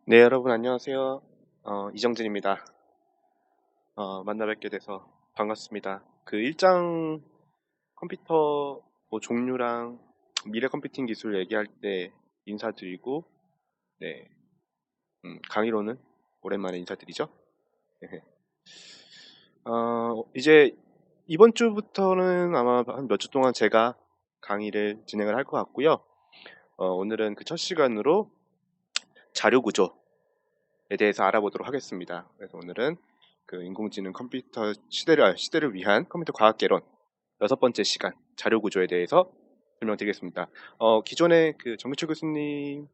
네, 여러분 안녕하세요. 이정진입니다. 만나 뵙게 돼서 반갑습니다. 그 일장 컴퓨터 뭐 종류랑 미래 컴퓨팅 기술 얘기할 때 인사드리고, 네, 강의로는 오랜만에 인사드리죠. 이제 이번 주부터는 아마 한 몇 주 동안 제가 강의를 진행을 할 것 같고요. 오늘은 그 첫 시간으로 자료 구조에 대해서 알아보도록 하겠습니다. 그래서 오늘은 그 인공지능 컴퓨터 시대를 위한 컴퓨터 과학개론 여섯 번째 시간 자료 구조에 대해서 설명드리겠습니다. 기존에 그 정기철 교수님은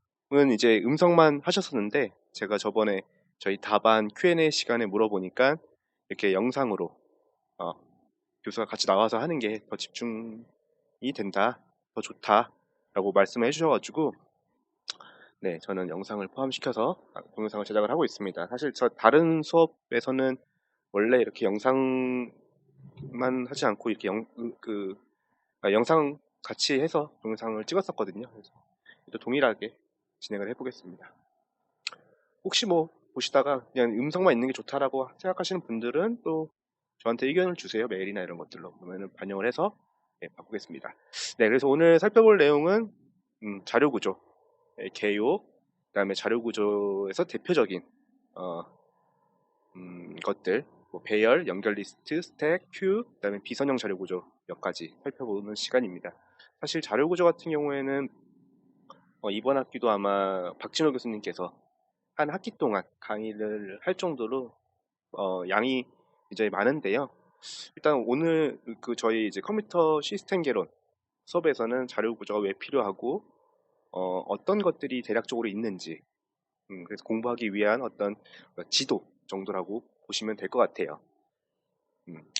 이제 음성만 하셨었는데 제가 저번에 저희 답안 Q&A 시간에 물어보니까 이렇게 영상으로 어, 교수가 같이 나와서 하는 게 더 집중이 된다, 더 좋다라고 말씀을 해주셔가지고 네, 저는 영상을 포함시켜서 동영상을 제작을 하고 있습니다. 사실 저 다른 수업에서는 원래 이렇게 영상만 하지 않고 이렇게 영상 같이 해서 동영상을 찍었었거든요. 그래서 또 동일하게 진행을 해보겠습니다. 혹시 뭐 보시다가 그냥 음성만 있는 게 좋다라고 생각하시는 분들은 또 저한테 의견을 주세요. 메일이나 이런 것들로. 그러면 반영을 해서 네, 바꾸겠습니다. 네, 그래서 오늘 살펴볼 내용은 자료 구조, 개요, 그다음에 자료 구조에서 대표적인 어, 것들, 뭐 배열, 연결 리스트, 스택, 큐, 그다음에 비선형 자료 구조 몇 가지 살펴보는 시간입니다. 사실 자료 구조 같은 경우에는 이번 학기도 아마 박진호 교수님께서 한 학기 동안 강의를 할 정도로 양이 굉장히 많은데요. 일단 오늘 그 저희 이제 컴퓨터 시스템 개론 수업에서는 자료 구조가 왜 필요하고 어떤 것들이 대략적으로 있는지 그래서 공부하기 위한 어떤 지도 정도라고 보시면 될 것 같아요.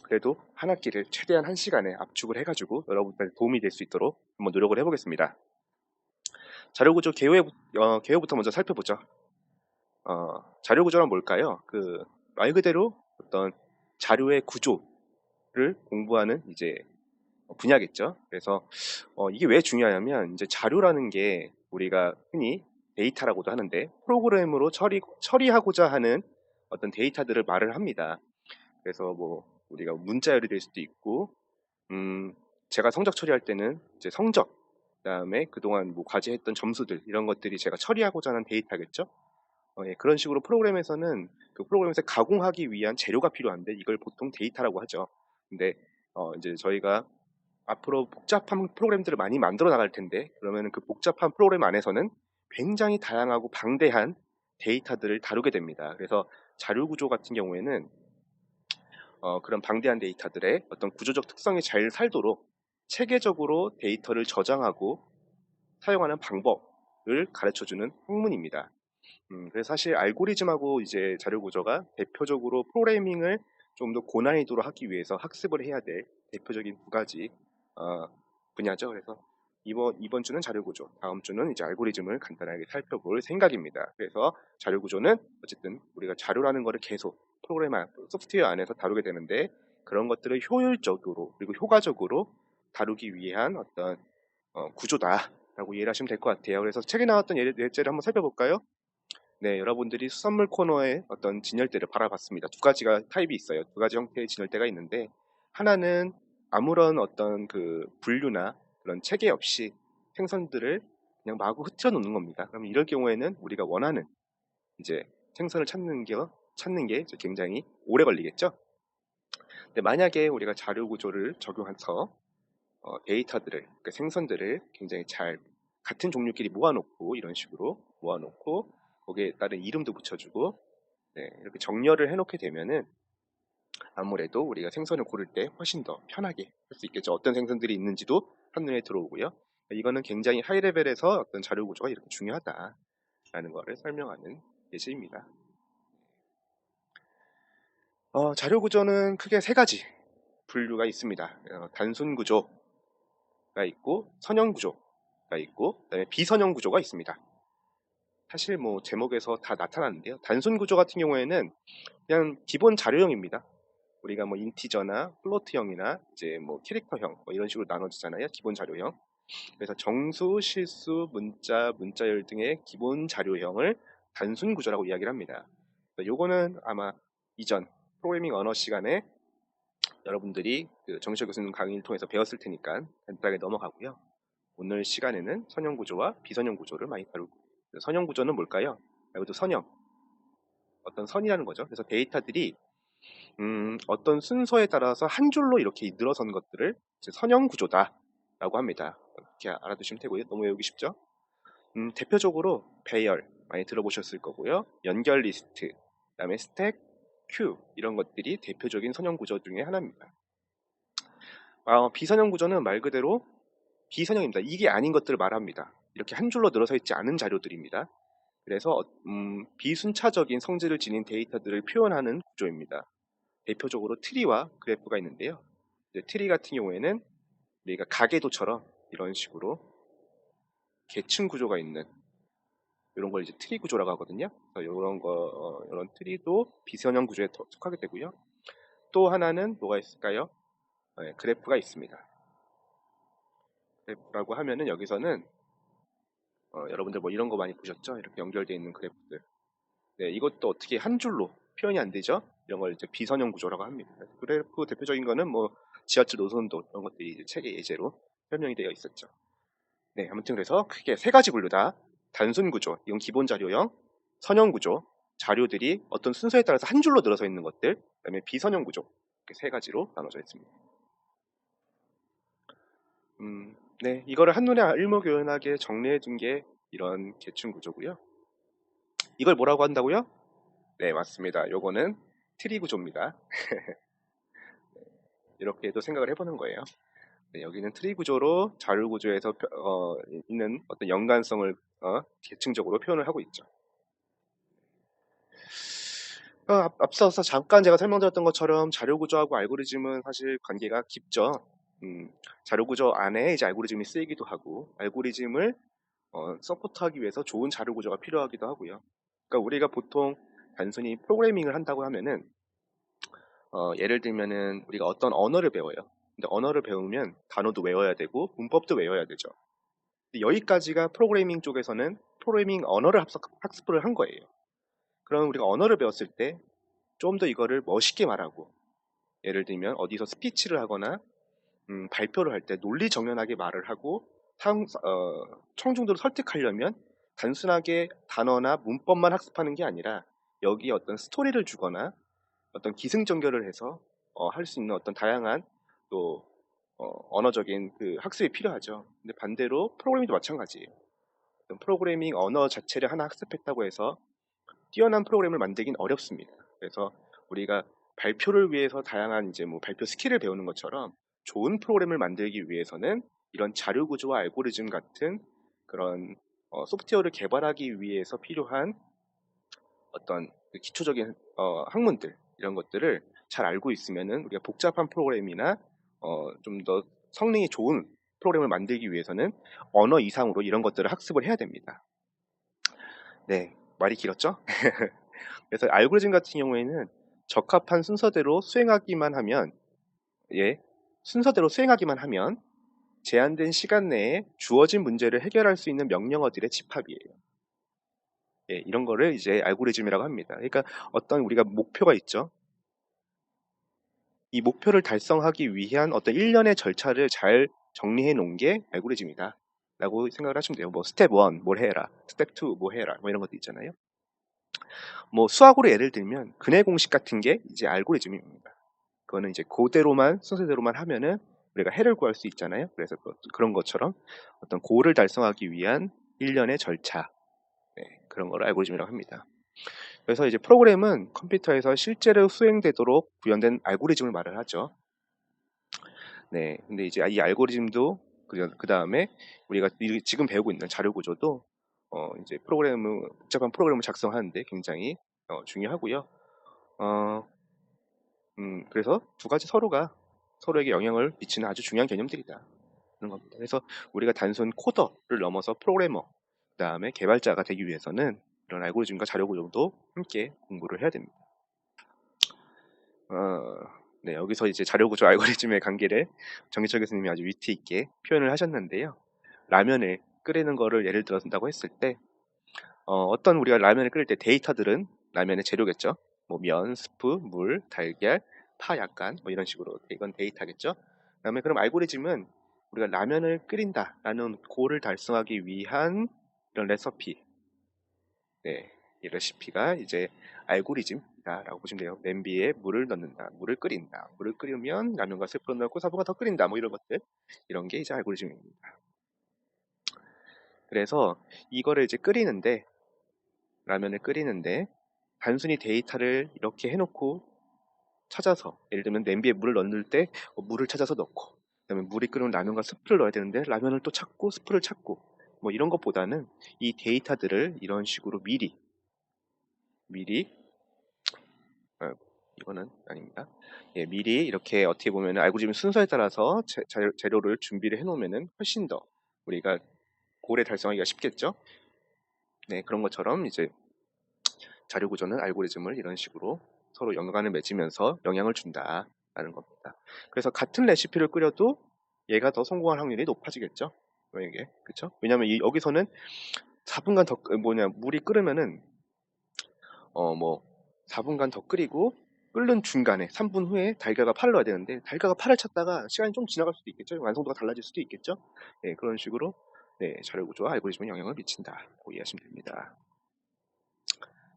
그래도 한 학기를 최대한 한 시간에 압축을 해가지고 여러분들한테 도움이 될 수 있도록 한번 노력을 해보겠습니다. 자료구조 개요부터 먼저 살펴보죠. 자료구조란 뭘까요? 그 말 그대로 어떤 자료의 구조를 공부하는 이제 분야겠죠. 그래서 이게 왜 중요하냐면 이제 자료라는 게 우리가 흔히 데이터라고도 하는데 프로그램으로 처리하고자 하는 어떤 데이터들을 말을 합니다. 그래서 뭐 우리가 문자열이 될 수도 있고, 음, 제가 성적 처리할 때는 이제 성적, 그다음에 그동안 뭐 과제했던 점수들 이런 것들이 제가 처리하고자 하는 데이터겠죠. 예, 그런 식으로 프로그램에서는 그 프로그램에서 가공하기 위한 재료가 필요한데 이걸 보통 데이터라고 하죠. 근데 이제 저희가 앞으로 복잡한 프로그램들을 많이 만들어 나갈 텐데 그러면 그 복잡한 프로그램 안에서는 굉장히 다양하고 방대한 데이터들을 다루게 됩니다. 그래서 자료 구조 같은 경우에는 그런 방대한 데이터들의 어떤 구조적 특성이 잘 살도록 체계적으로 데이터를 저장하고 사용하는 방법을 가르쳐주는 학문입니다. 그래서 사실 알고리즘하고 이제 자료 구조가 대표적으로 프로그래밍을 좀 더 고난이도로 하기 위해서 학습을 해야 될 대표적인 두 가지 어, 분야죠. 그래서 이번 주는 자료 구조, 다음 주는 이제 알고리즘을 간단하게 살펴볼 생각입니다. 그래서 자료 구조는 어쨌든 우리가 자료라는 거를 계속 소프트웨어 안에서 다루게 되는데 그런 것들을 효율적으로 그리고 효과적으로 다루기 위한 어떤 구조다라고 이해를 하시면 될 것 같아요. 그래서 책에 나왔던 예제를 한번 살펴볼까요? 네, 여러분들이 수산물 코너에 어떤 진열대를 바라봤습니다. 두 가지가 타입이 있어요. 두 가지 형태의 진열대가 있는데 하나는 아무런 어떤 그 분류나 그런 체계 없이 생선들을 그냥 마구 흐트러 놓는 겁니다. 그럼 이럴 경우에는 우리가 원하는 이제 생선을 찾는 게 이제 굉장히 오래 걸리겠죠. 근데 만약에 우리가 자료 구조를 적용해서 데이터들을, 그러니까 생선들을 굉장히 잘 같은 종류끼리 모아놓고 이런 식으로 모아놓고 거기에 따른 이름도 붙여주고 네, 이렇게 정렬을 해놓게 되면은 아무래도 우리가 생선을 고를 때 훨씬 더 편하게 할 수 있겠죠. 어떤 생선들이 있는지도 한눈에 들어오고요. 이거는 굉장히 하이 레벨에서 어떤 자료 구조가 이렇게 중요하다라는 것을 설명하는 예시입니다. 자료 구조는 크게 세 가지 분류가 있습니다. 단순 구조가 있고 선형 구조가 있고 그다음에 비선형 구조가 있습니다. 사실 뭐 제목에서 다 나타나는데요. 단순 구조 같은 경우에는 그냥 기본 자료형입니다. 우리가 뭐 인티저나 플로트형이나 이제 뭐 캐릭터형 뭐 이런 식으로 나눠지잖아요. 기본 자료형. 그래서 정수, 실수, 문자, 문자열 등의 기본 자료형을 단순 구조라고 이야기를 합니다. 요거는 아마 이전 프로그래밍 언어 시간에 여러분들이 그 정시혁 교수님 강의를 통해서 배웠을 테니까 간단하게 넘어가고요. 오늘 시간에는 선형 구조와 비선형 구조를 많이 다루고, 선형 구조는 뭘까요? 이것도 선형, 어떤 선이라는 거죠. 그래서 데이터들이 어떤 순서에 따라서 한 줄로 이렇게 늘어선 것들을 이제 선형 구조다라고 합니다. 이렇게 알아두시면 되고요. 너무 외우기 쉽죠? 대표적으로 배열 많이 들어보셨을 거고요. 연결 리스트, 그다음에 스택, 큐 이런 것들이 대표적인 선형 구조 중에 하나입니다. 비선형 구조는 말 그대로 비선형입니다. 이게 아닌 것들을 말합니다. 이렇게 한 줄로 늘어서 있지 않은 자료들입니다. 그래서 비순차적인 성질을 지닌 데이터들을 표현하는 구조입니다. 대표적으로 트리와 그래프가 있는데요. 트리 같은 경우에는 우리가 가계도처럼 이런 식으로 계층 구조가 있는 이런 걸 이제 트리 구조라고 하거든요. 그래서 이런 트리도 비선형 구조에 속하게 되고요. 또 하나는 뭐가 있을까요? 네, 그래프가 있습니다. 그래프라고 하면은 여기서는 여러분들 뭐 이런 거 많이 보셨죠? 이렇게 연결되어 있는 그래프들. 네, 이것도 어떻게 한 줄로 표현이 안 되죠? 이런 걸 이제 비선형 구조라고 합니다. 그래프 대표적인 거는 뭐 지하철 노선도 이런 것들이 이제 책의 예제로 설명이 되어 있었죠. 네, 아무튼 그래서 크게 세 가지 분류다. 단순 구조, 이건 기본 자료형, 선형 구조, 자료들이 어떤 순서에 따라서 한 줄로 늘어서 있는 것들, 그다음에 비선형 구조, 이렇게 세 가지로 나눠져 있습니다. 네, 이거를 한눈에 일목요연하게 정리해 둔 게 이런 계층 구조고요. 이걸 뭐라고 한다고요? 네, 맞습니다. 요거는 트리 구조입니다. 이렇게도 생각을 해보는 거예요. 네, 여기는 트리 구조로 자료 구조에서 있는 어떤 연관성을 계층적으로 표현을 하고 있죠. 앞서서 잠깐 제가 설명드렸던 것처럼 자료 구조하고 알고리즘은 사실 관계가 깊죠. 자료 구조 안에 이제 알고리즘이 쓰이기도 하고, 알고리즘을 서포트하기 위해서 좋은 자료 구조가 필요하기도 하고요. 그러니까 우리가 보통 단순히 프로그래밍을 한다고 하면은 예를 들면은 우리가 어떤 언어를 배워요. 근데 언어를 배우면 단어도 외워야 되고 문법도 외워야 되죠. 근데 여기까지가 프로그래밍 쪽에서는 프로그래밍 언어를 학습을 한 거예요. 그럼 우리가 언어를 배웠을 때 좀 더 이거를 멋있게 말하고, 예를 들면 어디서 스피치를 하거나 발표를 할 때 논리정연하게 말을 하고 청중들을 설득하려면 단순하게 단어나 문법만 학습하는 게 아니라 여기에 어떤 스토리를 주거나 어떤 기승전결을 해서 할 수 있는 어떤 다양한 또 언어적인 그 학습이 필요하죠. 근데 반대로 프로그래밍도 마찬가지예요. 프로그래밍 언어 자체를 하나 학습했다고 해서 뛰어난 프로그램을 만들긴 어렵습니다. 그래서 우리가 발표를 위해서 다양한 이제 뭐 발표 스킬을 배우는 것처럼 좋은 프로그램을 만들기 위해서는 이런 자료 구조와 알고리즘 같은 그런 소프트웨어를 개발하기 위해서 필요한 어떤 그 기초적인 학문들 이런 것들을 잘 알고 있으면은 우리가 복잡한 프로그램이나 좀 더 성능이 좋은 프로그램을 만들기 위해서는 언어 이상으로 이런 것들을 학습을 해야 됩니다. 네, 말이 길었죠? 그래서 알고리즘 같은 경우에는 적합한 순서대로 수행하기만 하면, 예, 순서대로 수행하기만 하면 제한된 시간 내에 주어진 문제를 해결할 수 있는 명령어들의 집합이에요. 예, 이런 거를 이제 알고리즘이라고 합니다. 그러니까 어떤 우리가 목표가 있죠. 이 목표를 달성하기 위한 어떤 일련의 절차를 잘 정리해 놓은 게 알고리즘이다. 라고 생각을 하시면 돼요. 뭐 스텝 1 뭘 해라, 스텝 2 뭐 해라, 뭐 이런 것도 있잖아요. 뭐 수학으로 예를 들면 근해 공식 같은 게 이제 알고리즘입니다. 그거는 이제 그대로만 순서대로만 하면은 우리가 해를 구할 수 있잖아요. 그래서 그런 것처럼 어떤 고를 달성하기 위한 일련의 절차, 네, 그런 걸 알고리즘이라고 합니다. 그래서 이제 프로그램은 컴퓨터에서 실제로 수행되도록 구현된 알고리즘을 말을 하죠. 네, 근데 이제 이 알고리즘도 그 다음에 우리가 지금 배우고 있는 자료 구조도 이제 복잡한 프로그램을 작성하는데 굉장히 중요하고요. 어, 그래서 두 가지 서로에게 영향을 미치는 아주 중요한 개념들이다. 그런 겁니다. 그래서 우리가 단순 코더를 넘어서 프로그래머, 그 다음에 개발자가 되기 위해서는 이런 알고리즘과 자료 구조도 함께 공부를 해야 됩니다. 네, 여기서 이제 자료 구조 알고리즘의 관계를 정기철 교수님이 아주 위트 있게 표현을 하셨는데요. 라면을 끓이는 거를 예를 들어준다고 했을 때 어떤 우리가 라면을 끓일 때 데이터들은 라면의 재료겠죠. 뭐 면, 스프, 물, 달걀, 파 약간 뭐 이런 식으로 이건 데이터겠죠. 그다음에 그럼 알고리즘은 우리가 라면을 끓인다라는 고를 달성하기 위한 이런 레시피, 네, 이 레시피가 이제 알고리즘이다라고 보시면 돼요. 냄비에 물을 넣는다, 물을 끓인다, 물을 끓이면 라면과 스프를 넣고 사부가 더 끓인다, 뭐 이런 것들, 이런 게 이제 알고리즘입니다. 그래서 이거를 이제 끓이는데 라면을 끓이는데 단순히 데이터를 이렇게 해놓고 찾아서 예를 들면 냄비에 물을 넣을 때 물을 찾아서 넣고 그다음에 물이 끓으면 라면과 스프를 넣어야 되는데 라면을 또 찾고 스프를 찾고 뭐 이런 것보다는 이 데이터들을 이런 식으로 미리 어, 이거는 아닙니다. 예, 미리 이렇게 어떻게 보면 알고리즘 순서에 따라서 재료를 준비를 해놓으면은 훨씬 더 우리가 고래 달성하기가 쉽겠죠. 네, 그런 것처럼 이제 자료 구조는 알고리즘을 이런 식으로 서로 연관을 맺으면서 영향을 준다라는 겁니다. 그래서 같은 레시피를 끓여도 얘가 더 성공할 확률이 높아지겠죠. 이게 그렇죠? 왜냐하면 여기서는 4분간 더 뭐냐 물이 끓으면은 뭐 4분간 더 끓이고 끓는 중간에 3분 후에 달걀과 파를 넣어야 되는데 달걀과 파를 찾다가 시간이 좀 지나갈 수도 있겠죠. 완성도가 달라질 수도 있겠죠. 네, 그런 식으로 네, 자료 구조와 알고리즘에 영향을 미친다고 이해하시면 됩니다.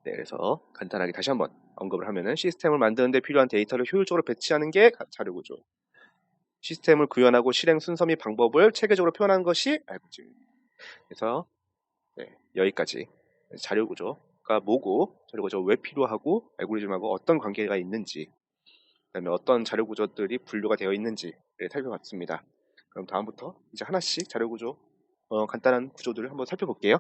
네, 그래서 간단하게 다시 한번 언급을 하면은 시스템을 만드는 데 필요한 데이터를 효율적으로 배치하는 게 자료 구조. 시스템을 구현하고 실행 순서 및 방법을 체계적으로 표현하는 것이 알고리즘. 그래서 네, 여기까지 자료 구조가 뭐고, 자료 구조가 왜 필요하고, 알고리즘하고 어떤 관계가 있는지, 그다음에 어떤 자료 구조들이 분류가 되어 있는지를 살펴봤습니다. 그럼 다음부터 이제 하나씩 자료 구조, 간단한 구조들을 한번 살펴볼게요.